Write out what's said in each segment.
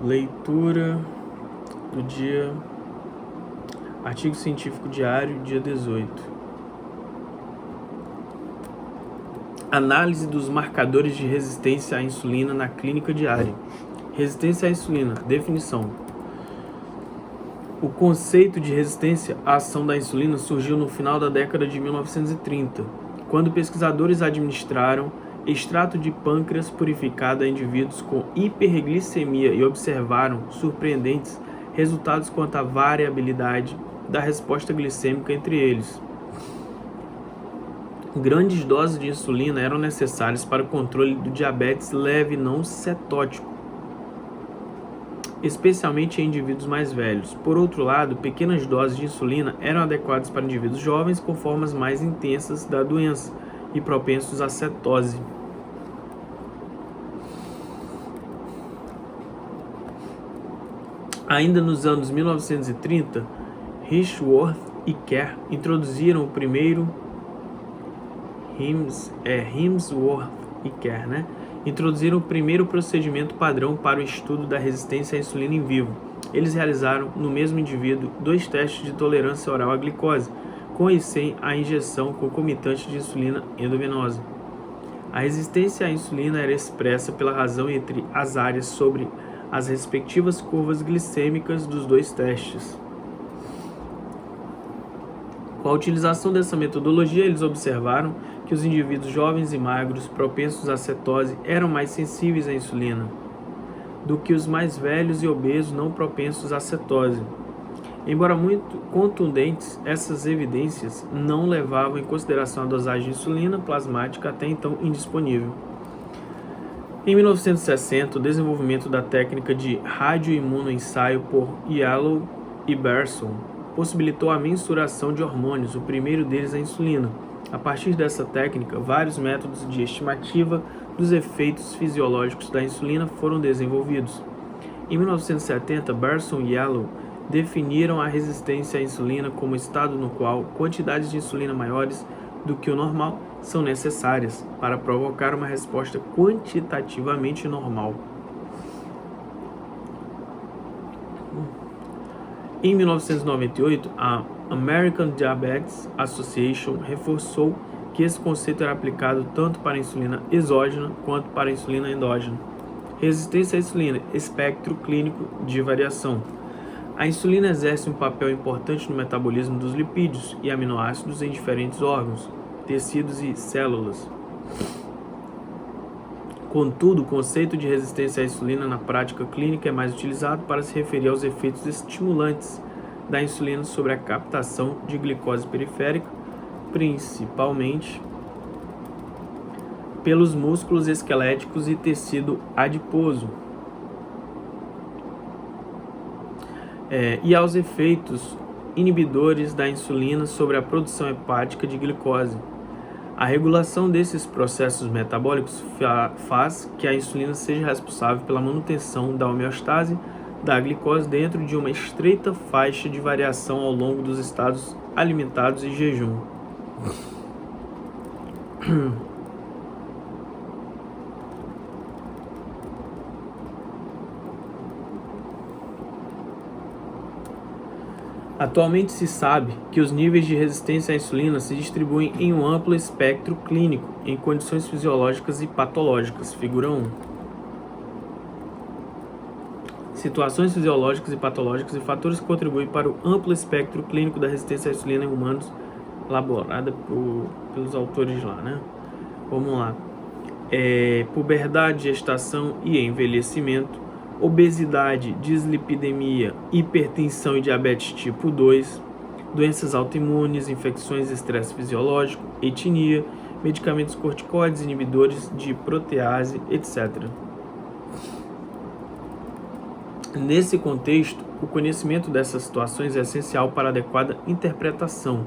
Leitura do dia, artigo científico diário, dia 18. Análise dos marcadores de resistência à insulina na clínica diária. Resistência à insulina, definição. O conceito de resistência à ação da insulina surgiu no final da década de 1930, quando pesquisadores administraram extrato de pâncreas purificado a indivíduos com hiperglicemia e observaram surpreendentes resultados quanto à variabilidade da resposta glicêmica entre eles. Grandes doses de insulina eram necessárias para o controle do diabetes leve não cetótico, especialmente em indivíduos mais velhos. Por outro lado, pequenas doses de insulina eram adequadas para indivíduos jovens com formas mais intensas da doença e propensos à cetose. Ainda nos anos 1930, Hirschworth e Kerr introduziram o primeiro introduziram o primeiro procedimento padrão para o estudo da resistência à insulina em vivo. Eles realizaram no mesmo indivíduo 2 testes de tolerância oral à glicose, com e sem a injeção concomitante de insulina endovenosa. A resistência à insulina era expressa pela razão entre as áreas sobre as respectivas curvas glicêmicas dos 2 testes. Com a utilização dessa metodologia, eles observaram que os indivíduos jovens e magros propensos à cetose eram mais sensíveis à insulina do que os mais velhos e obesos não propensos à cetose. Embora muito contundentes, essas evidências não levavam em consideração a dosagem de insulina plasmática até então indisponível. Em 1960, o desenvolvimento da técnica de radioimunoensaio por Yalow e Berson possibilitou a mensuração de hormônios, o primeiro deles a insulina. A partir dessa técnica, vários métodos de estimativa dos efeitos fisiológicos da insulina foram desenvolvidos. Em 1970, Berson e Yalow definiram a resistência à insulina como estado no qual quantidades de insulina maiores do que o normal são necessárias para provocar uma resposta quantitativamente normal. Em 1998, a American Diabetes Association reforçou que esse conceito era aplicado tanto para a insulina exógena quanto para a insulina endógena. Resistência à insulina, espectro clínico de variação. A insulina exerce um papel importante no metabolismo dos lipídios e aminoácidos em diferentes órgãos, tecidos e células. Contudo, o conceito de resistência à insulina na prática clínica é mais utilizado para se referir aos efeitos estimulantes da insulina sobre a captação de glicose periférica, principalmente pelos músculos esqueléticos e tecido adiposo, e aos efeitos inibidores da insulina sobre a produção hepática de glicose. A regulação desses processos metabólicos faz que a insulina seja responsável pela manutenção da homeostase da glicose dentro de uma estreita faixa de variação ao longo dos estados alimentados e jejum. Atualmente se sabe que os níveis de resistência à insulina se distribuem em um amplo espectro clínico, em condições fisiológicas e patológicas. Figura 1. Situações fisiológicas e patológicas e fatores que contribuem para o amplo espectro clínico da resistência à insulina em humanos, elaborada pelos autores lá, né? Vamos lá. Puberdade, gestação e envelhecimento. Obesidade, dislipidemia, hipertensão e diabetes tipo 2, doenças autoimunes, infecções, estresse fisiológico, etnia, medicamentos corticoides, inibidores de protease, etc. Nesse contexto, o conhecimento dessas situações é essencial para a adequada interpretação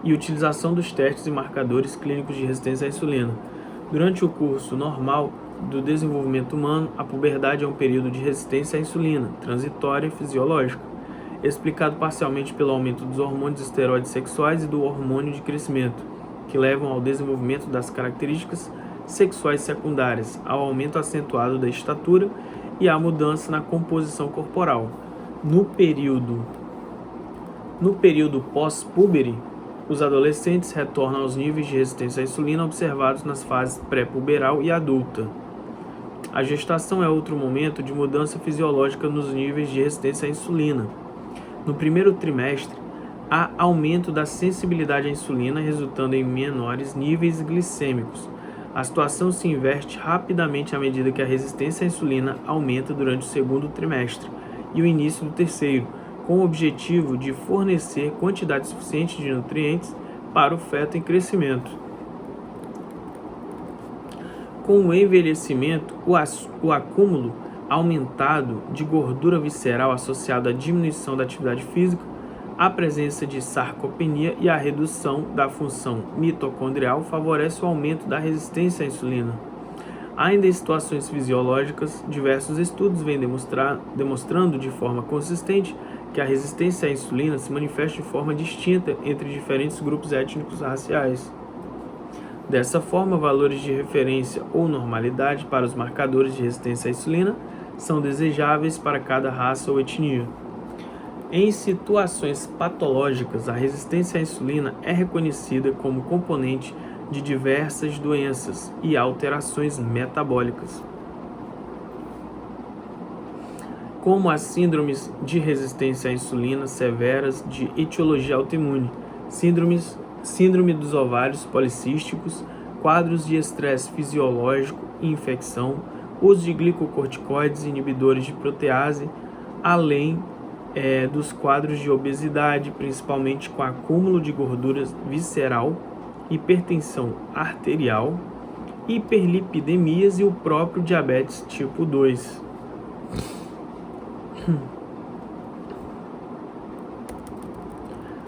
e utilização dos testes e marcadores clínicos de resistência à insulina. Durante o curso normal do desenvolvimento humano, a puberdade é um período de resistência à insulina, transitória e fisiológica, explicado parcialmente pelo aumento dos hormônios esteroides sexuais e do hormônio de crescimento, que levam ao desenvolvimento das características sexuais secundárias, ao aumento acentuado da estatura e há mudança na composição corporal. No período pós-púbere, os adolescentes retornam aos níveis de resistência à insulina observados nas fases pré-puberal e adulta. A gestação é outro momento de mudança fisiológica nos níveis de resistência à insulina. No primeiro trimestre, há aumento da sensibilidade à insulina, resultando em menores níveis glicêmicos. A situação se inverte rapidamente à medida que a resistência à insulina aumenta durante o segundo trimestre e o início do terceiro, com o objetivo de fornecer quantidade suficiente de nutrientes para o feto em crescimento. Com o envelhecimento, o acúmulo aumentado de gordura visceral associado à diminuição da atividade física, a presença de sarcopenia e a redução da função mitocondrial favorece o aumento da resistência à insulina. Ainda em situações fisiológicas, diversos estudos vêm demonstrando de forma consistente que a resistência à insulina se manifesta de forma distinta entre diferentes grupos étnicos raciais. Dessa forma, valores de referência ou normalidade para os marcadores de resistência à insulina são desejáveis para cada raça ou etnia. Em situações patológicas, a resistência à insulina é reconhecida como componente de diversas doenças e alterações metabólicas, como as síndromes de resistência à insulina severas de etiologia autoimune, síndrome dos ovários policísticos, quadros de estresse fisiológico e infecção, uso de glicocorticoides e inibidores de protease, além dos quadros de obesidade, principalmente com acúmulo de gordura visceral, hipertensão arterial, hiperlipidemias e o próprio diabetes tipo 2.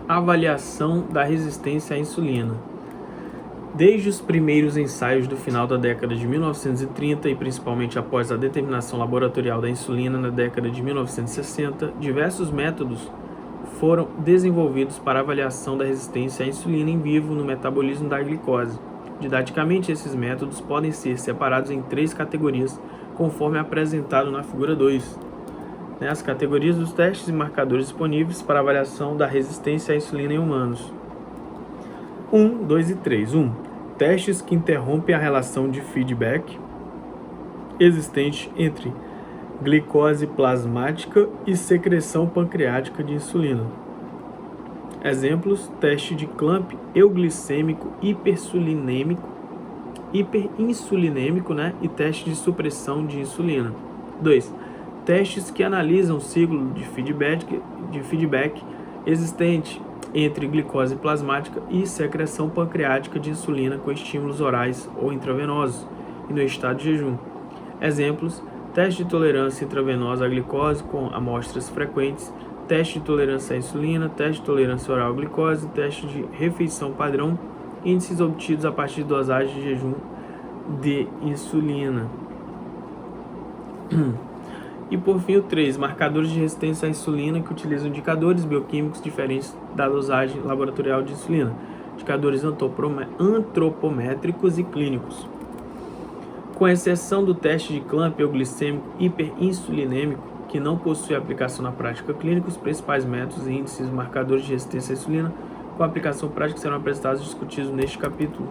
Avaliação da resistência à insulina. Desde os primeiros ensaios do final da década de 1930 e principalmente após a determinação laboratorial da insulina na década de 1960, diversos métodos foram desenvolvidos para avaliação da resistência à insulina em vivo no metabolismo da glicose. Didaticamente, esses métodos podem ser separados em 3 categorias, conforme apresentado na figura 2. As categorias dos testes e marcadores disponíveis para avaliação da resistência à insulina em humanos. 1, 2 e 3. 1. Testes que interrompem a relação de feedback existente entre glicose plasmática e secreção pancreática de insulina. Exemplos: teste de clamp euglicêmico hiperinsulinêmico, e teste de supressão de insulina. 2. Testes que analisam o ciclo de feedback existente entre glicose plasmática e secreção pancreática de insulina com estímulos orais ou intravenosos e no estado de jejum. Exemplos: teste de tolerância intravenosa à glicose com amostras frequentes, teste de tolerância à insulina, teste de tolerância oral à glicose, teste de refeição padrão, índices obtidos a partir de dosagem de jejum de insulina. E por fim, o 3, marcadores de resistência à insulina que utilizam indicadores bioquímicos diferentes da dosagem laboratorial de insulina, indicadores antropométricos e clínicos. Com exceção do teste de clamp euglicêmico hiperinsulinêmico, que não possui aplicação na prática clínica, os principais métodos e índices marcadores de resistência à insulina com aplicação prática serão apresentados e discutidos neste capítulo.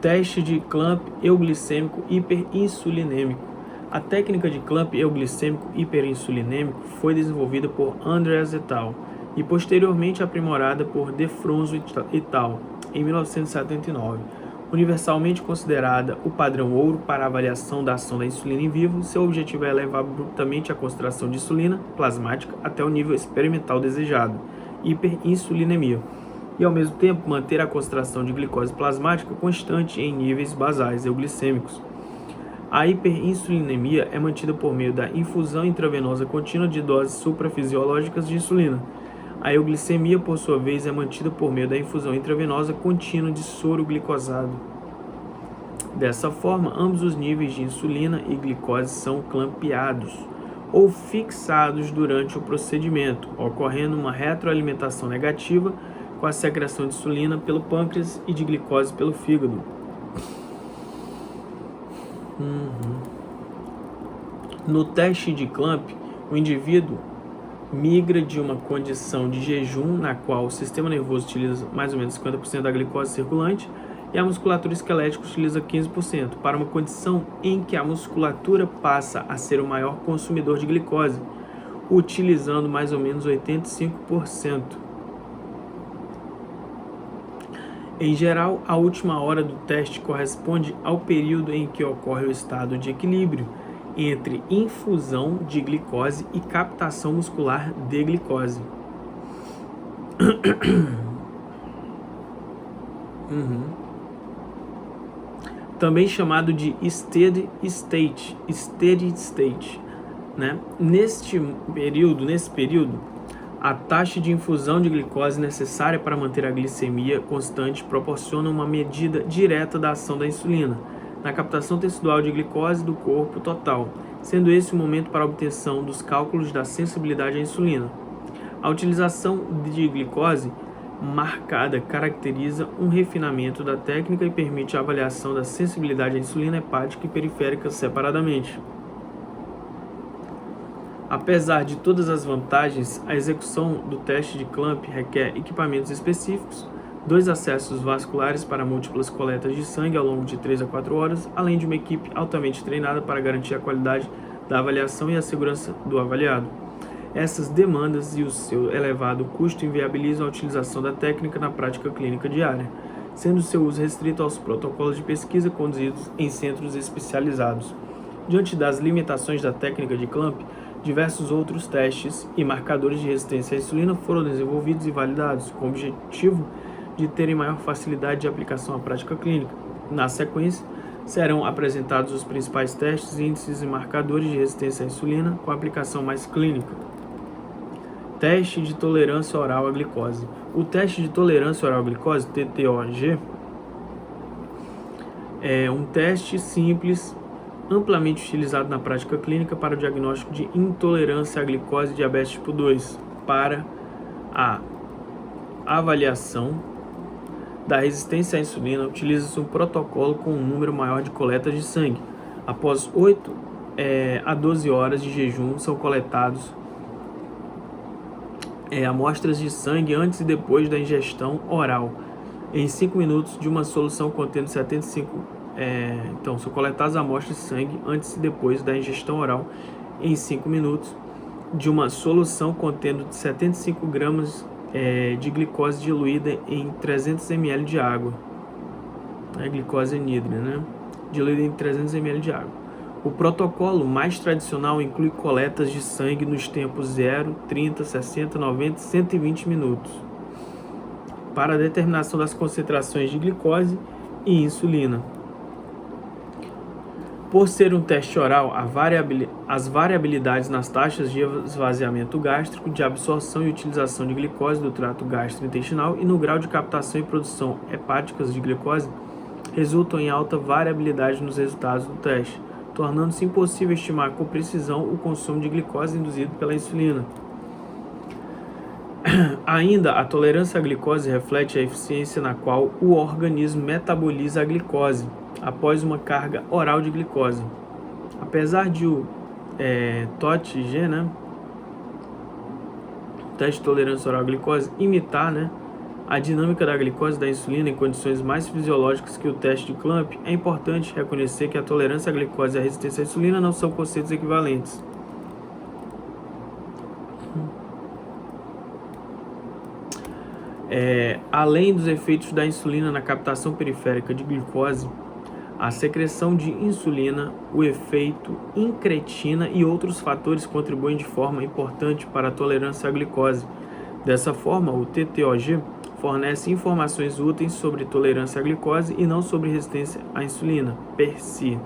Teste de clamp euglicêmico hiperinsulinêmico. A técnica de clamp euglicêmico hiperinsulinêmico foi desenvolvida por Andreas et al. E posteriormente aprimorada por De Fronzo et al. Em 1979. Universalmente considerada o padrão ouro para a avaliação da ação da insulina em vivo, seu objetivo é elevar abruptamente a concentração de insulina plasmática até o nível experimental desejado, hiperinsulinemia, e ao mesmo tempo manter a concentração de glicose plasmática constante em níveis basais euglicêmicos. A hiperinsulinemia é mantida por meio da infusão intravenosa contínua de doses suprafisiológicas de insulina. A euglicemia, por sua vez, é mantida por meio da infusão intravenosa contínua de soro glicosado. Dessa forma, ambos os níveis de insulina e glicose são clampeados ou fixados durante o procedimento, ocorrendo uma retroalimentação negativa com a secreção de insulina pelo pâncreas e de glicose pelo fígado. No teste de Clamp, o indivíduo migra de uma condição de jejum, na qual o sistema nervoso utiliza mais ou menos 50% da glicose circulante e a musculatura esquelética utiliza 15%, para uma condição em que a musculatura passa a ser o maior consumidor de glicose, utilizando mais ou menos 85%. Em geral, a última hora do teste corresponde ao período em que ocorre o estado de equilíbrio entre infusão de glicose e captação muscular de glicose. Também chamado de steady state, né? Nesse período, a taxa de infusão de glicose necessária para manter a glicemia constante proporciona uma medida direta da ação da insulina na captação tecidual de glicose do corpo total, sendo esse o momento para a obtenção dos cálculos da sensibilidade à insulina. A utilização de glicose marcada caracteriza um refinamento da técnica e permite a avaliação da sensibilidade à insulina hepática e periférica separadamente. Apesar de todas as vantagens, a execução do teste de Clamp requer equipamentos específicos, 2 acessos vasculares para múltiplas coletas de sangue ao longo de 3 a 4 horas, além de uma equipe altamente treinada para garantir a qualidade da avaliação e a segurança do avaliado. Essas demandas e o seu elevado custo inviabilizam a utilização da técnica na prática clínica diária, sendo seu uso restrito aos protocolos de pesquisa conduzidos em centros especializados. Diante das limitações da técnica de Clamp, diversos outros testes e marcadores de resistência à insulina foram desenvolvidos e validados, com o objetivo de terem maior facilidade de aplicação à prática clínica. Na sequência, serão apresentados os principais testes, índices e marcadores de resistência à insulina com a aplicação mais clínica. Teste de tolerância oral à glicose. O teste de tolerância oral à glicose, TTOG, é um teste simples, amplamente utilizado na prática clínica para o diagnóstico de intolerância à glicose e diabetes tipo 2, para a avaliação da resistência à insulina, utiliza-se um protocolo com um número maior de coletas de sangue. Após 8 a 12 horas de jejum, são coletados amostras de sangue antes e depois da ingestão oral, em 5 minutos de uma solução contendo 75. Então, são coletadas amostras de sangue antes e depois da ingestão oral, em 5 minutos de uma solução contendo 75 gramas de glicose diluída em 300 ml de água. A glicose anidra, né? Diluída em 300 ml de água. O protocolo mais tradicional inclui coletas de sangue nos tempos 0, 30, 60, 90 e 120 minutos para a determinação das concentrações de glicose e insulina. Por ser um teste oral, as variabilidades nas taxas de esvaziamento gástrico, de absorção e utilização de glicose do trato gastrointestinal e no grau de captação e produção hepáticas de glicose resultam em alta variabilidade nos resultados do teste, tornando-se impossível estimar com precisão o consumo de glicose induzido pela insulina. Ainda, a tolerância à glicose reflete a eficiência na qual o organismo metaboliza a glicose após uma carga oral de glicose. Apesar de o TOTG, né, teste de tolerância oral à glicose, imitar, né, a dinâmica da glicose e da insulina em condições mais fisiológicas que o teste de Clamp, é importante reconhecer que a tolerância à glicose e a resistência à insulina não são conceitos equivalentes. Além dos efeitos da insulina na captação periférica de glicose, a secreção de insulina, o efeito incretina e outros fatores contribuem de forma importante para a tolerância à glicose. Dessa forma, o TTOG fornece informações úteis sobre tolerância à glicose e não sobre resistência à insulina, per si.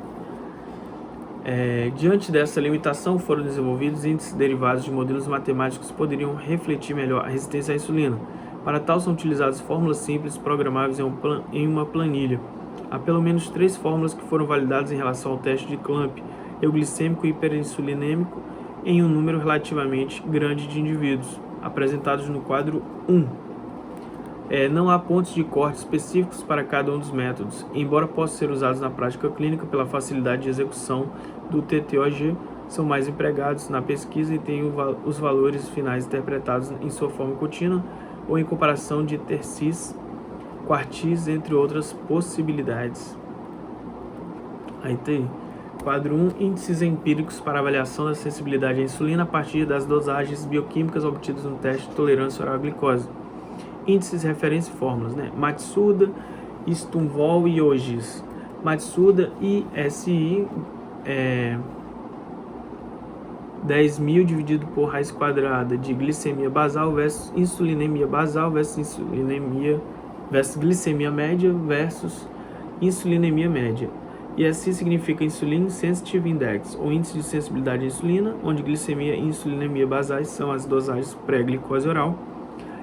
Diante dessa limitação, foram desenvolvidos índices derivados de modelos matemáticos que poderiam refletir melhor a resistência à insulina. Para tal, são utilizadas fórmulas simples programáveis em uma planilha. Há pelo menos 3 fórmulas que foram validadas em relação ao teste de Clamp, euglicêmico e hiperinsulinêmico, em um número relativamente grande de indivíduos, apresentados no quadro 1. Não há pontos de corte específicos para cada um dos métodos, embora possam ser usados na prática clínica pela facilidade de execução do TTOG, são mais empregados na pesquisa e têm os valores finais interpretados em sua forma contínua ou em comparação de tercis, quartis, entre outras possibilidades. Aí tem quadro 1, índices empíricos para avaliação da sensibilidade à insulina a partir das dosagens bioquímicas obtidas no teste de tolerância oral à glicose. Índices, referência e fórmulas, né? Matsuda, Stumvoll e Ogis. Matsuda, ISI, 10.000 dividido por raiz quadrada de glicemia basal versus insulinemia basal versus glicemia média versus insulinemia média. ISI significa Insulin Sensitive Index, ou índice de sensibilidade à insulina, onde glicemia e insulinemia basais são as dosagens pré-glicose oral,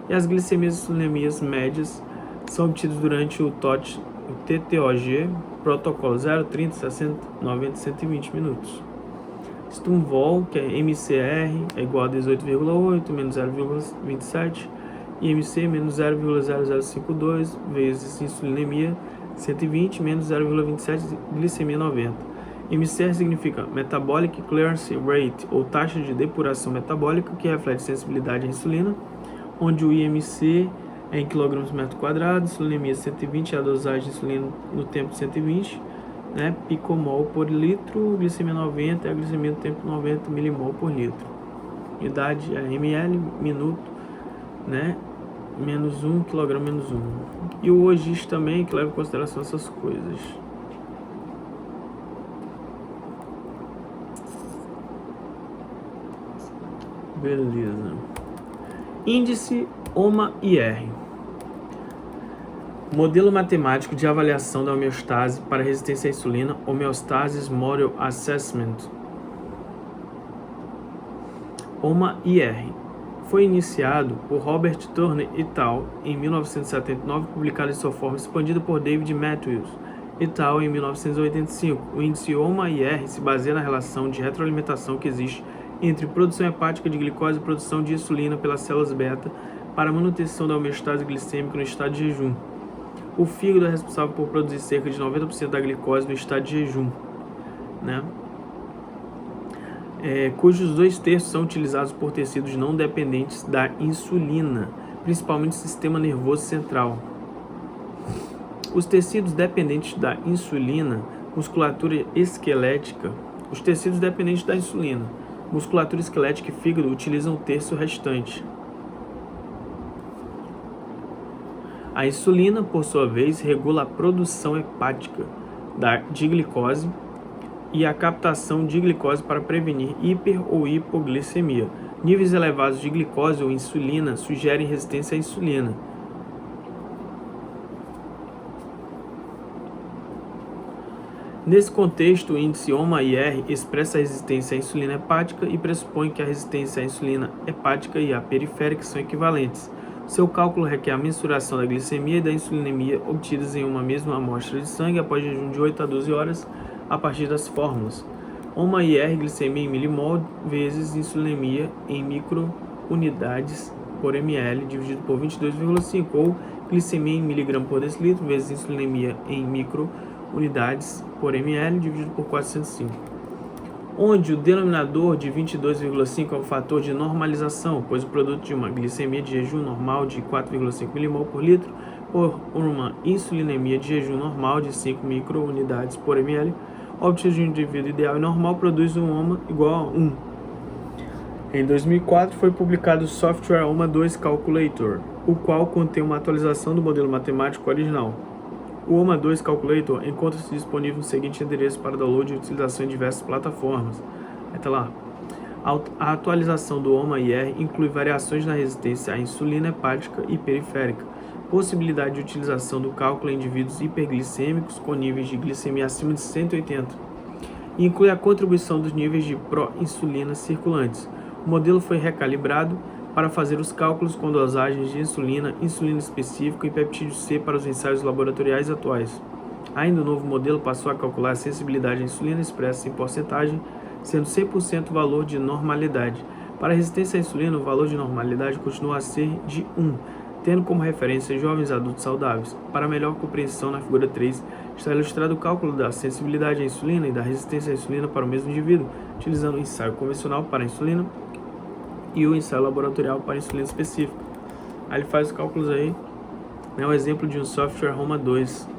e as glicemias e insulinemias médias são obtidas durante o TTOG, protocolo 0, 30, 60, 90 e 120 minutos. Stumvoll, que é MCR, é igual a 18,8 menos 0,27, e MC menos 0,0052 vezes insulinemia 120 menos 0,27 glicemia 90. MCR significa Metabolic Clearance Rate, ou taxa de depuração metabólica, que reflete sensibilidade à insulina, onde o IMC é em kg/m², insulinemia 120 é a dosagem de insulina no tempo 120, né, picomol por litro, glicemia 90 é a glicemia no tempo 90 milimol por litro. Unidade é ml, minuto, né, menos 1 kg menos 1. E o Ogis também, que leva em consideração essas coisas. Beleza. Índice OMA-IR. Modelo matemático de avaliação da homeostase para resistência à insulina, Homeostasis Model Assessment. OMA-IR. Foi iniciado por Robert Turner et al. Em 1979, publicado em sua forma expandida por David Matthews et al. Em 1985. O índice OMA-IR se baseia na relação de retroalimentação que existe entre produção hepática de glicose e produção de insulina pelas células beta para a manutenção da homeostase glicêmica no estado de jejum. O fígado é responsável por produzir cerca de 90% da glicose no estado de jejum, né? Cujos 2/3 são utilizados por tecidos não dependentes da insulina, principalmente o sistema nervoso central. Os tecidos dependentes da insulina, musculatura esquelética, os tecidos dependentes da insulina, musculatura esquelética e fígado utilizam o terço restante. A insulina, por sua vez, regula a produção hepática de glicose e a captação de glicose para prevenir hiper ou hipoglicemia. Níveis elevados de glicose ou insulina sugerem resistência à insulina. Nesse contexto, o índice OMA-IR expressa a resistência à insulina hepática e pressupõe que a resistência à insulina hepática e à periférica são equivalentes. Seu cálculo requer a mensuração da glicemia e da insulinemia obtidas em uma mesma amostra de sangue após jejum de 8 a 12 horas a partir das fórmulas. OMA-IR, glicemia em milimol vezes insulinemia em microunidades por ml dividido por 22,5, ou glicemia em miligrama por decilitro vezes insulinemia em microunidades por ml dividido por 405, onde o denominador de 22,5 é um fator de normalização, pois o produto de uma glicemia de jejum normal de 4,5 milimol por litro por uma insulinemia de jejum normal de 5 microunidades por ml, obtido de um indivíduo ideal e normal, produz um OMA igual a 1. Em 2004 foi publicado o software OMA2 Calculator, o qual contém uma atualização do modelo matemático original. O OMA2 Calculator encontra-se disponível no seguinte endereço para download e utilização em diversas plataformas. Aí tá lá. A atualização do OMA-IR inclui variações na resistência à insulina hepática e periférica, possibilidade de utilização do cálculo em indivíduos hiperglicêmicos com níveis de glicemia acima de 180, e inclui a contribuição dos níveis de pró-insulina circulantes. O modelo foi recalibrado para fazer os cálculos com dosagens de insulina específica e peptídeo C para os ensaios laboratoriais atuais. Ainda o novo modelo passou a calcular a sensibilidade à insulina expressa em porcentagem, sendo 100% o valor de normalidade. Para a resistência à insulina, o valor de normalidade continua a ser de 1, tendo como referência jovens adultos saudáveis. Para melhor compreensão, na figura 3, Está ilustrado o cálculo da sensibilidade à insulina e da resistência à insulina para o mesmo indivíduo, utilizando o ensaio convencional para a insulina e o ensaio laboratorial para a insulina específica. Aí ele faz os cálculos aí, né, o exemplo de um software Roma 2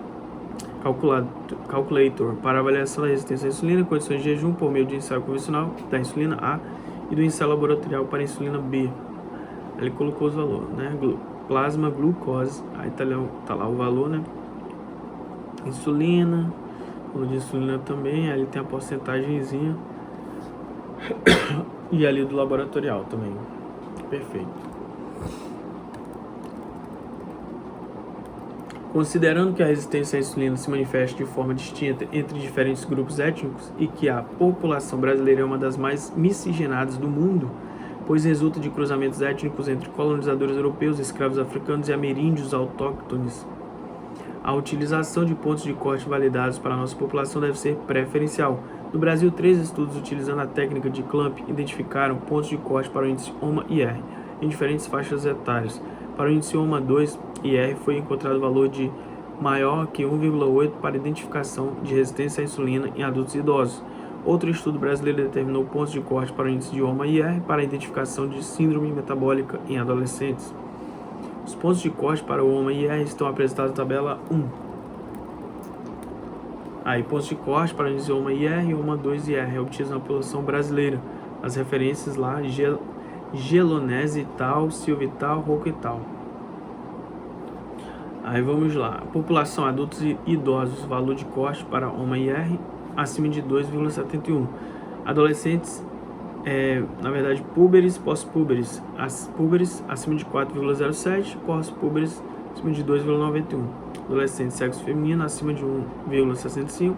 Calculator para avaliação da resistência à insulina em condições de jejum por meio de ensaio convencional da insulina A e do ensaio laboratorial para a insulina B. Ele colocou os valores, né? Plasma, glucose, aí tá lá o valor, né? Insulina, valor de insulina também, aí tem a porcentagemzinha e ali do laboratorial também. Perfeito. Considerando que a resistência à insulina se manifesta de forma distinta entre diferentes grupos étnicos e que a população brasileira é uma das mais miscigenadas do mundo, pois resulta de cruzamentos étnicos entre colonizadores europeus, escravos africanos e ameríndios autóctones, a utilização de pontos de corte validados para a nossa população deve ser preferencial. No Brasil, 3 estudos utilizando a técnica de Clamp identificaram pontos de corte para o índice OMA-IR em diferentes faixas etárias. Para o índice OMA-2 e R foi encontrado valor de maior que 1,8 para identificação de resistência à insulina em adultos e idosos. Outro estudo brasileiro determinou pontos de corte para o índice de OMA-IR para a identificação de síndrome metabólica em adolescentes. Os pontos de corte para o OMA-IR estão apresentados na tabela 1. Aí, pontos de corte para o índice OMA-IR e OMA-2-IR obtidos na população brasileira. As referências lá, Gelonese e tal, Silva e tal, Rocco e tal. Aí vamos lá. População adultos e idosos, valor de corte para OMA-IR acima de 2,71. Adolescentes, na verdade, púberes, pós-púberes. As púberes acima de 4,07, pós-púberes acima de 2,91. Adolescente, sexo feminino acima de 1,65,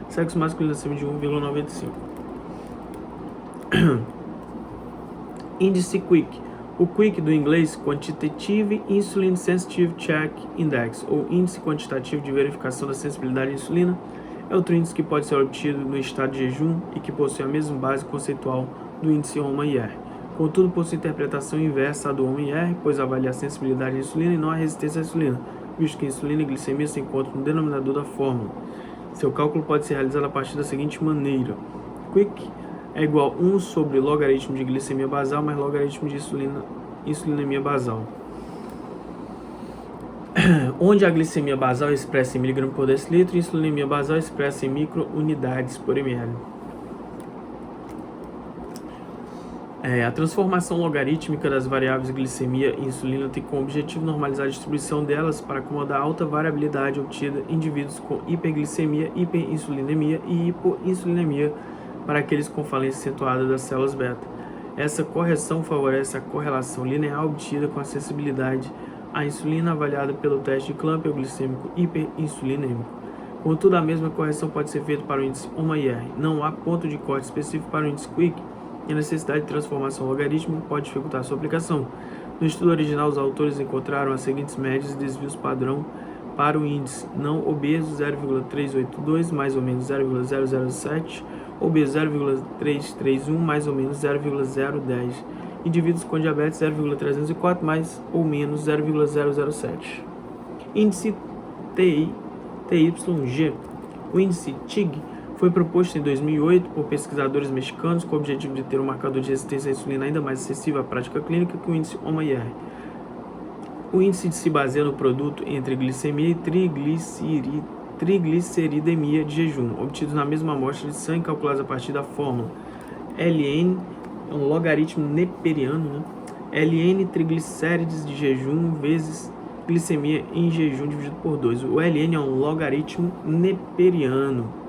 sexo masculino acima de 1,95. Índice QUIC. O QUIC do inglês Quantitative Insulin Sensitive Check Index, ou Índice Quantitativo de Verificação da Sensibilidade à Insulina, é outro índice que pode ser obtido no estado de jejum e que possui a mesma base conceitual do índice OMA-IR. Contudo, possui interpretação inversa à do OMA-IR, pois avalia a sensibilidade à insulina e não a resistência à insulina, visto que insulina e glicemia se encontram no denominador da fórmula. Seu cálculo pode ser realizado a partir da seguinte maneira. QUIC é igual a 1 sobre logaritmo de glicemia basal mais logaritmo de insulinemia basal, onde a glicemia basal é expressa em mg por decilitro e a insulinemia basal é expressa em microunidades por ml. A transformação logarítmica das variáveis glicemia e insulina tem como objetivo normalizar a distribuição delas para acomodar a alta variabilidade obtida em indivíduos com hiperglicemia, hiperinsulinemia e hipoinsulinemia para aqueles com falência acentuada das células beta. Essa correção favorece a correlação linear obtida com a sensibilidade à insulina avaliada pelo teste de Clamp glicêmico hiperinsulinêmico. Contudo, a mesma correção pode ser feita para o índice OMA-IR. Não há ponto de corte específico para o índice QUIC e a necessidade de transformação logarítmica pode dificultar sua aplicação. No estudo original, os autores encontraram as seguintes médias de desvios padrão para o índice não obeso 0,382 mais ou menos 0,007, obeso 0,331 mais ou menos 0,010, indivíduos com diabetes 0,304 mais ou menos 0,007. Índice TYG. O índice TIG foi proposto em 2008 por pesquisadores mexicanos com o objetivo de ter um marcador de resistência à insulina ainda mais acessível à prática clínica que o índice OMA-IR. O índice se baseia no produto entre glicemia e trigliceridemia de jejum, obtidos na mesma amostra de sangue calculados a partir da fórmula LN, um logaritmo neperiano, né? LN triglicérides de jejum vezes glicemia em jejum dividido por 2. O LN é um logaritmo neperiano.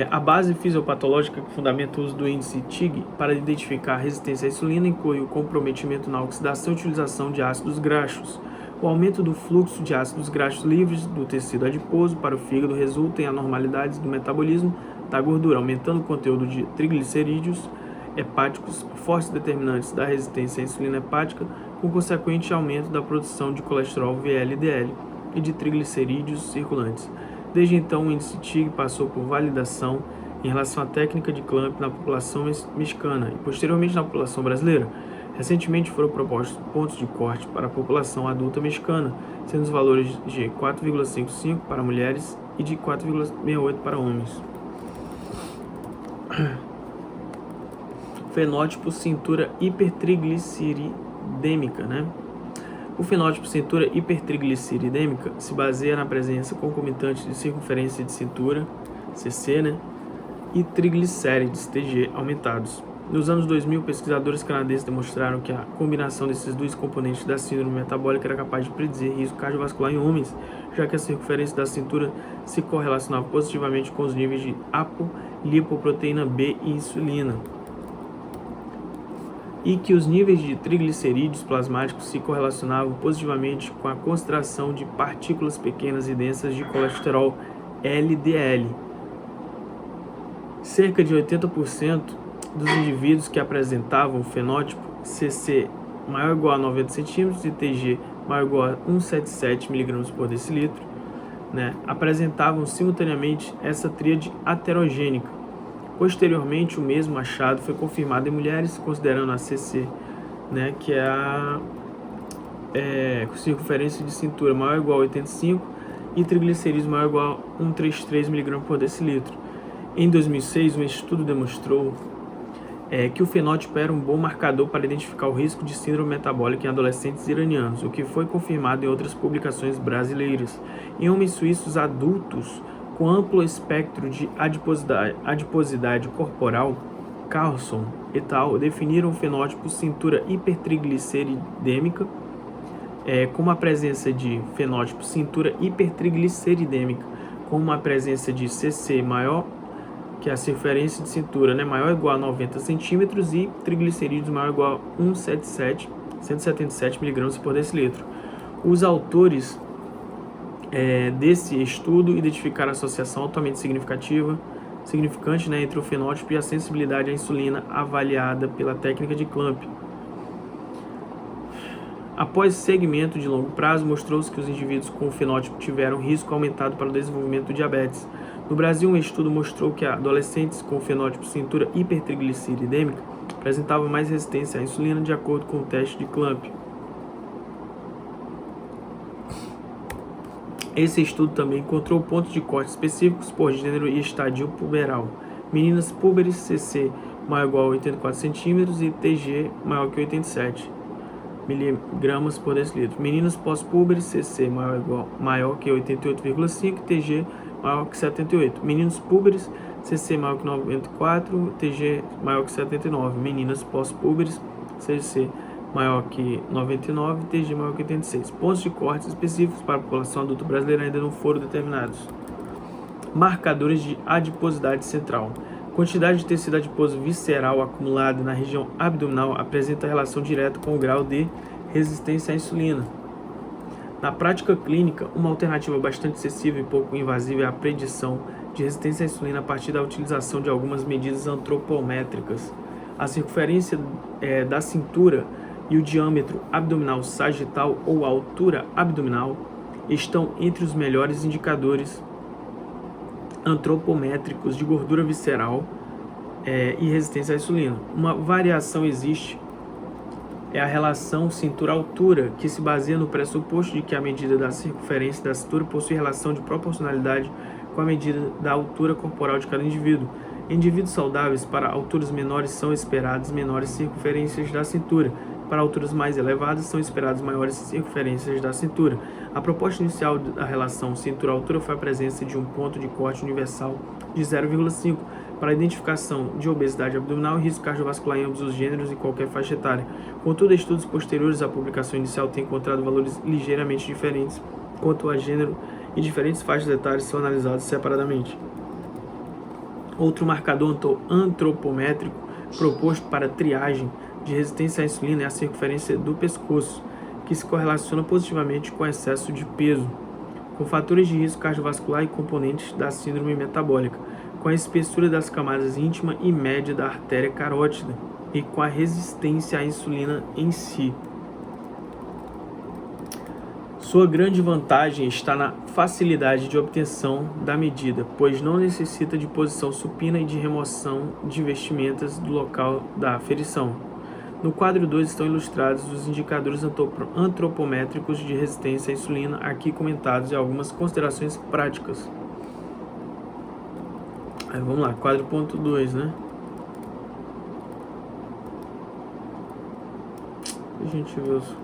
A base fisiopatológica que fundamenta o uso do índice TIG para identificar a resistência à insulina inclui o comprometimento na oxidação e utilização de ácidos graxos. O aumento do fluxo de ácidos graxos livres do tecido adiposo para o fígado resulta em anormalidades do metabolismo da gordura, aumentando o conteúdo de triglicerídeos hepáticos, fortes determinantes da resistência à insulina hepática, com consequente aumento da produção de colesterol VLDL e de triglicerídeos circulantes. Desde então, o índice TIG passou por validação em relação à técnica de Clamp na população mexicana e posteriormente na população brasileira. Recentemente foram propostos pontos de corte para a população adulta mexicana, sendo os valores de 4,55 para mulheres e de 4,68 para homens. Fenótipo cintura hipertrigliceridêmica, né? O fenótipo cintura hipertrigliceridêmica se baseia na presença concomitante de circunferência de cintura, CC, né? E triglicérides, TG, aumentados. Nos anos 2000, pesquisadores canadenses demonstraram que a combinação desses dois componentes da síndrome metabólica era capaz de predizer risco cardiovascular em homens, já que a circunferência da cintura se correlacionava positivamente com os níveis de apolipoproteína B e insulina, e que os níveis de triglicerídeos plasmáticos se correlacionavam positivamente com a concentração de partículas pequenas e densas de colesterol LDL. Cerca de 80% dos indivíduos que apresentavam o fenótipo CC maior ou igual a 90 cm e TG maior ou igual a 177 mg por decilitro, né, apresentavam simultaneamente essa tríade aterogênica. Posteriormente, o mesmo achado foi confirmado em mulheres, considerando a CC, né, que é a circunferência de cintura maior ou igual a 85 e triglicerídeos maior ou igual a 133 mg por decilitro. Em 2006, um estudo demonstrou que o fenótipo era um bom marcador para identificar o risco de síndrome metabólica em adolescentes iranianos, o que foi confirmado em outras publicações brasileiras. Em homens suíços adultos com amplo espectro de adiposidade corporal, Carlson et al. Definiram o fenótipo cintura hipertrigliceridêmica com a presença de fenótipo cintura hipertrigliceridêmica com uma presença de CC maior que a circunferência de cintura, né, maior ou igual a 90 centímetros e triglicerídeos maior ou igual a 177 mg por decilitro. Os autores desse estudo identificaram a associação altamente significante, né, entre o fenótipo e a sensibilidade à insulina avaliada pela técnica de Clamp. Após segmento de longo prazo, mostrou-se que os indivíduos com o fenótipo tiveram risco aumentado para o desenvolvimento do diabetes. No Brasil, um estudo mostrou que adolescentes com fenótipo cintura hipertrigliceridêmica apresentavam mais resistência à insulina de acordo com o teste de Clamp. Esse estudo também encontrou pontos de corte específicos por gênero e estadio puberal. Meninas púberes CC maior ou igual a 84 cm e TG maior que 87 mg por decilitro. Meninos pós-púberes CC maior que 88,5 e TG maior que 78. Meninos púberes CC maior que 94, TG maior que 79. Meninas pós-púberes CC maior que 99 e TG maior que 86. Pontos de corte específicos para a população adulta brasileira ainda não foram determinados. Marcadores de adiposidade central. Quantidade de tecido adiposo visceral acumulado na região abdominal apresenta relação direta com o grau de resistência à insulina. Na prática clínica, uma alternativa bastante acessível e pouco invasiva é a predição de resistência à insulina a partir da utilização de algumas medidas antropométricas. A circunferência da cintura e o diâmetro abdominal sagital ou a altura abdominal estão entre os melhores indicadores antropométricos de gordura visceral e resistência à insulina. Uma variação existe, é a relação cintura-altura, que se baseia no pressuposto de que a medida da circunferência da cintura possui relação de proporcionalidade com a medida da altura corporal de cada indivíduo. Indivíduos saudáveis para alturas menores são esperadas menores circunferências da cintura. Para alturas mais elevadas, são esperadas maiores circunferências da cintura. A proposta inicial da relação cintura-altura foi a presença de um ponto de corte universal de 0,5 para a identificação de obesidade abdominal e risco cardiovascular em ambos os gêneros e qualquer faixa etária. Contudo, estudos posteriores à publicação inicial têm encontrado valores ligeiramente diferentes quanto a gênero e diferentes faixas etárias são analisadas separadamente. Outro marcador antropométrico proposto para triagem de resistência à insulina é a circunferência do pescoço, que se correlaciona positivamente com excesso de peso, com fatores de risco cardiovascular e componentes da síndrome metabólica, com a espessura das camadas íntima e média da artéria carótida e com a resistência à insulina em si. Sua grande vantagem está na facilidade de obtenção da medida, pois não necessita de posição supina e de remoção de vestimentas do local da aferição. No quadro 2 estão ilustrados os indicadores antropométricos de resistência à insulina, aqui comentados e algumas considerações práticas. Aí vamos lá, quadro ponto 2, né? A gente vê os...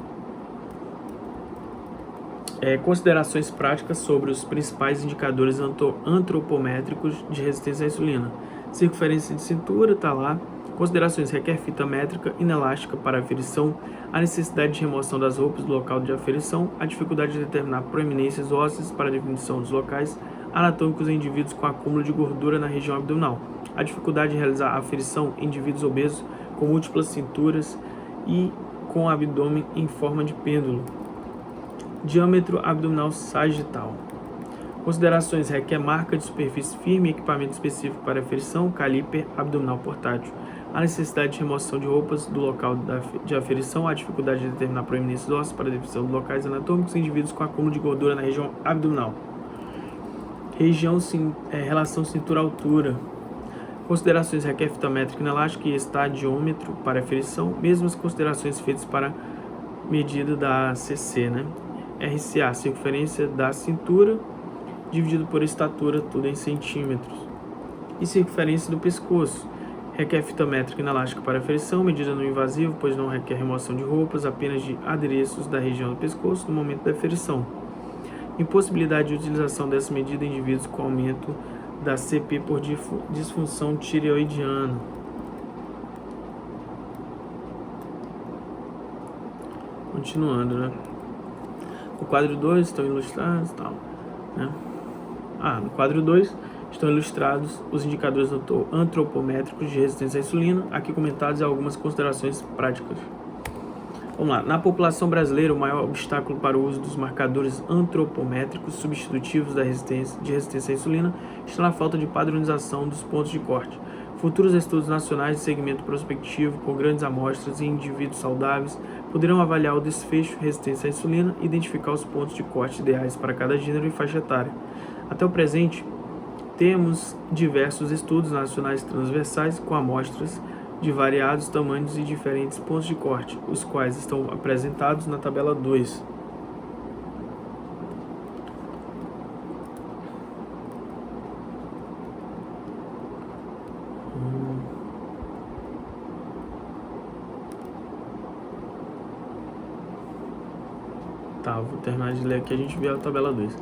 considerações práticas sobre os principais indicadores antropométricos de resistência à insulina. Circunferência de cintura, tá lá. Considerações: requer fita métrica inelástica para aferição, a necessidade de remoção das roupas do local de aferição, a dificuldade de determinar proeminências ósseas para a definição dos locais anatômicos em indivíduos com acúmulo de gordura na região abdominal, a dificuldade de realizar a aferição em indivíduos obesos com múltiplas cinturas e com abdômen em forma de pêndulo. Diâmetro abdominal sagital. Considerações: requer marca de superfície firme, equipamento específico para aferição, caliper abdominal portátil, a necessidade de remoção de roupas do local de aferição, a dificuldade de determinar proeminências ósseas para a definição dos locais anatômicos em indivíduos com acúmulo de gordura na região abdominal. Relação cintura-altura. Considerações: requer fita métrica inelástica e estadiômetro para aferição, mesmas considerações feitas para medida da CC, né? RCA, circunferência da cintura, dividido por estatura, tudo em centímetros. E circunferência do pescoço. Requer fita métrica inelástica para aferição, medida no invasivo, pois não requer remoção de roupas, apenas de adereços da região do pescoço no momento da aferição. Impossibilidade de utilização dessa medida em indivíduos com aumento da CP por disfunção tireoidiana. Continuando, né? No quadro 2 estão ilustrados e tal, né? No quadro 2 estão ilustrados os indicadores antropométricos de resistência à insulina, aqui comentados e algumas considerações práticas. Vamos lá. Na população brasileira, o maior obstáculo para o uso dos marcadores antropométricos substitutivos de resistência à insulina está na falta de padronização dos pontos de corte. Futuros estudos nacionais de segmento prospectivo com grandes amostras em indivíduos saudáveis poderão avaliar o desfecho resistência à insulina e identificar os pontos de corte ideais para cada gênero e faixa etária. Até o presente, temos diversos estudos nacionais transversais com amostras de variados tamanhos e diferentes pontos de corte, os quais estão apresentados na tabela 2. Vou terminar de ler aqui, a gente vê a tabela 2.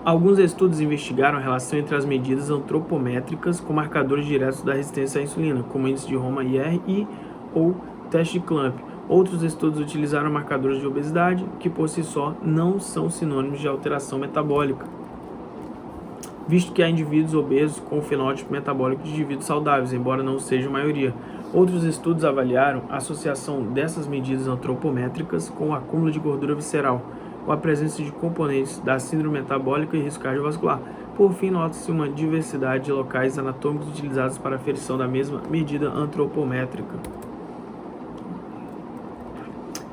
Alguns estudos investigaram a relação entre as medidas antropométricas com marcadores diretos da resistência à insulina, como índice de Roma-IR ou teste de Clamp. Outros estudos utilizaram marcadores de obesidade, que por si só não são sinônimos de alteração metabólica, visto que há indivíduos obesos com o fenótipo metabólico de indivíduos saudáveis, embora não seja a maioria. Outros estudos avaliaram a associação dessas medidas antropométricas com o acúmulo de gordura visceral, ou a presença de componentes da síndrome metabólica e risco cardiovascular. Por fim, nota-se uma diversidade de locais anatômicos utilizados para a aferição da mesma medida antropométrica.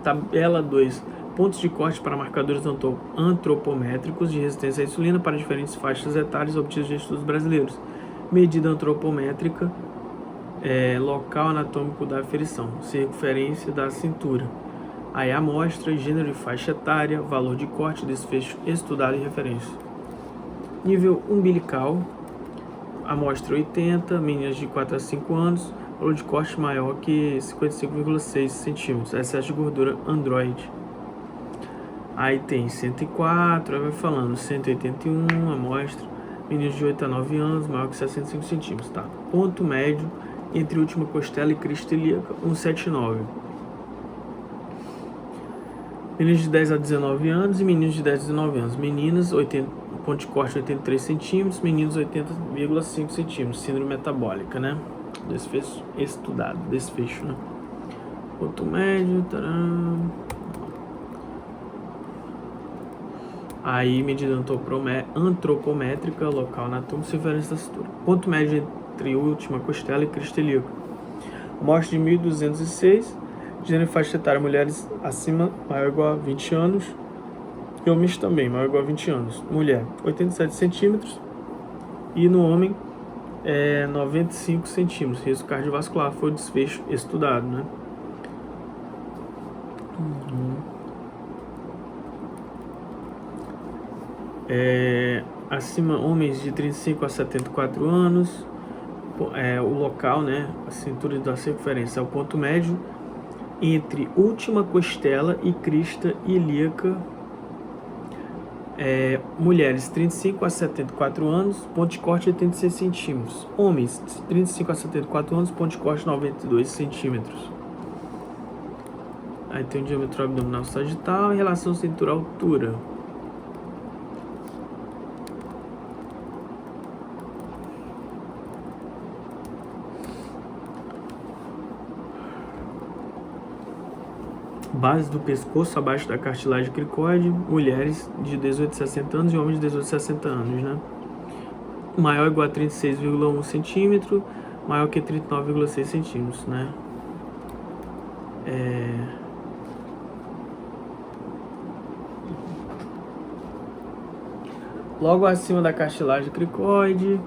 Tabela 2. Pontos de corte para marcadores antropométricos de resistência à insulina para diferentes faixas etárias obtidos de estudos brasileiros. Medida antropométrica, local anatômico da aferição, circunferência da cintura. Aí amostra, gênero e faixa etária, valor de corte, desfecho estudado e referência. Nível umbilical, amostra 80, meninas de 4 a 5 anos, valor de corte maior que 55,6 centímetros, excesso de gordura androide. Aí tem 104, aí vai falando 181, amostra, meninos de 8 a 9 anos, maior que 65 centímetros, tá? Ponto médio entre última costela e crista ilíaca, 179. Meninos de 10 a 19 anos e meninos de 10 a 19 anos. Meninas, ponto de corte 83 centímetros, meninos 80,5 centímetros. Síndrome metabólica, né? Desfecho estudado, desfecho, né? Ponto médio, taram. Aí, medida antropométrica, local anatômico, circunferência da cintura. Ponto médio entre última costela e crista ilíaca. Amostra de 1.206. Gênero e faixa etária, mulheres acima, maior ou igual a 20 anos. E homens também, maior ou igual a 20 anos. Mulher, 87 centímetros. E no homem, 95 centímetros. Risco cardiovascular foi o desfecho estudado, né? Acima, homens de 35 a 74 anos. O local, né? A cintura da circunferência é o ponto médio entre última costela e crista ilíaca. Mulheres 35 a 74 anos, ponto de corte 86 centímetros. Homens 35 a 74 anos, ponto de corte 92 centímetros. Aí tem o diâmetro abdominal sagital em relação cintura-altura. Base do pescoço abaixo da cartilagem cricoide, mulheres de 18 a 60 anos e homens de 18 a 60 anos, né? Maior ou igual a 36,1 centímetro, maior que 39,6 centímetros, né? Logo acima da cartilagem cricoide.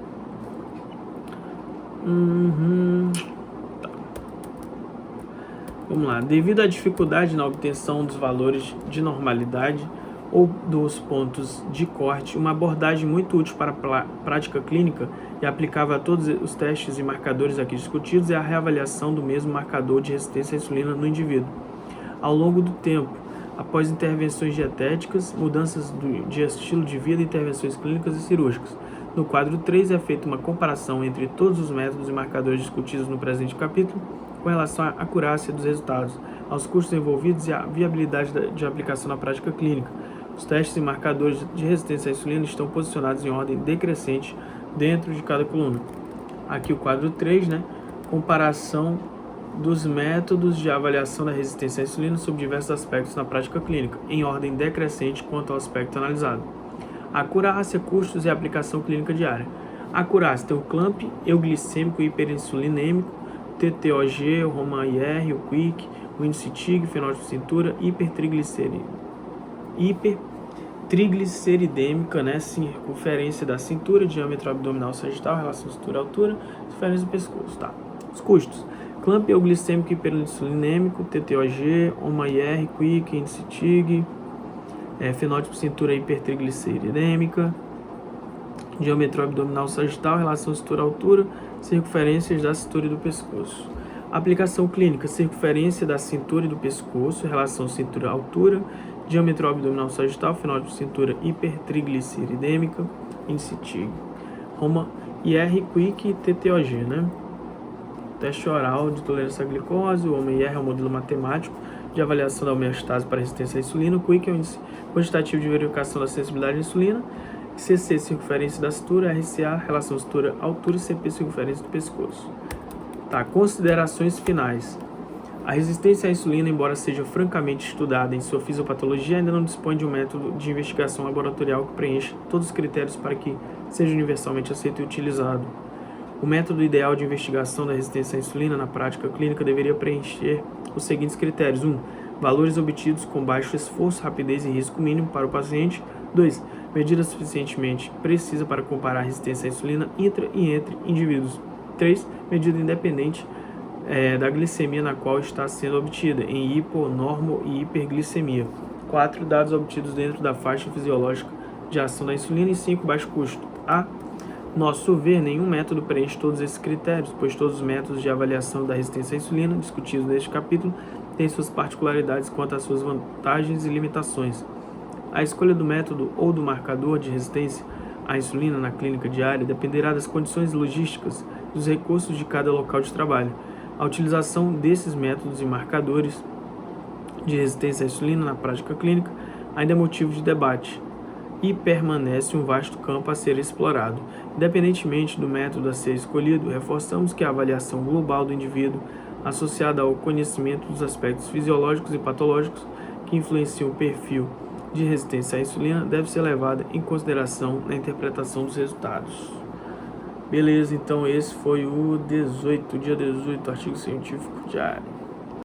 Vamos lá. Devido à dificuldade na obtenção dos valores de normalidade ou dos pontos de corte, uma abordagem muito útil para a prática clínica e aplicável a todos os testes e marcadores aqui discutidos é a reavaliação do mesmo marcador de resistência à insulina no indivíduo. Ao longo do tempo, após intervenções dietéticas, mudanças de estilo de vida, intervenções clínicas e cirúrgicas. No quadro 3 é feita uma comparação entre todos os métodos e marcadores discutidos no presente capítulo com relação à acurácia dos resultados, aos custos envolvidos e à viabilidade de aplicação na prática clínica. Os testes e marcadores de resistência à insulina estão posicionados em ordem decrescente dentro de cada coluna. Aqui o quadro 3, né? Comparação dos métodos de avaliação da resistência à insulina sob diversos aspectos na prática clínica, em ordem decrescente quanto ao aspecto analisado. Acurácia, custos e aplicação clínica diária. Acurácia tem o CLAMP, euglicêmico e hiperinsulinêmico, TTOG, o Roman-IR, o QUIC, o índice TIG, fenótipo de cintura, hipertrigliceridêmica, né? Circunferência da cintura, diâmetro abdominal sagital, relação cintura-altura, circunferência do pescoço, tá? Os custos. CLAMP, euglicêmico e hiperinsulinêmico, TTOG, Roman-IR, QUIC, índice TIG, fenótipo de cintura hipertrigliceridêmica, diâmetro abdominal sagital, relação cintura-altura, circunferências da cintura e do pescoço. Aplicação clínica, circunferência da cintura e do pescoço, relação cintura-altura, diâmetro abdominal sagital, fenótipo de cintura hipertrigliceridêmica, índice TIG. Roman-IR, QUIC e TTOG, né? Teste oral de tolerância à glicose, o Roman-IR é um modelo matemático de avaliação da homeostase para resistência à insulina, o QUIC é o índice quantitativo de verificação da sensibilidade à insulina, CC, circunferência da cintura, RCA, relação cintura-altura e CP, circunferência do pescoço. Tá, considerações finais. A resistência à insulina, embora seja francamente estudada em sua fisiopatologia, ainda não dispõe de um método de investigação laboratorial que preencha todos os critérios para que seja universalmente aceito e utilizado. O método ideal de investigação da resistência à insulina na prática clínica deveria preencher os seguintes critérios. 1. Valores obtidos com baixo esforço, rapidez e risco mínimo para o paciente. 2. Medida suficientemente precisa para comparar a resistência à insulina intra e entre indivíduos. 3. Medida independente da glicemia na qual está sendo obtida, em hipo, normo e hiperglicemia. 4. Dados obtidos dentro da faixa fisiológica de ação da insulina. E 5. Baixo custo. A nosso ver, nenhum método preenche todos esses critérios, pois todos os métodos de avaliação da resistência à insulina discutidos neste capítulo têm suas particularidades quanto às suas vantagens e limitações. A escolha do método ou do marcador de resistência à insulina na clínica diária dependerá das condições logísticas e dos recursos de cada local de trabalho. A utilização desses métodos e marcadores de resistência à insulina na prática clínica ainda é motivo de debate e permanece um vasto campo a ser explorado. Independentemente do método a ser escolhido, reforçamos que a avaliação global do indivíduo, associada ao conhecimento dos aspectos fisiológicos e patológicos que influenciam o perfil de resistência à insulina, deve ser levada em consideração na interpretação dos resultados. Beleza, então esse foi o dia 18, artigo científico diário.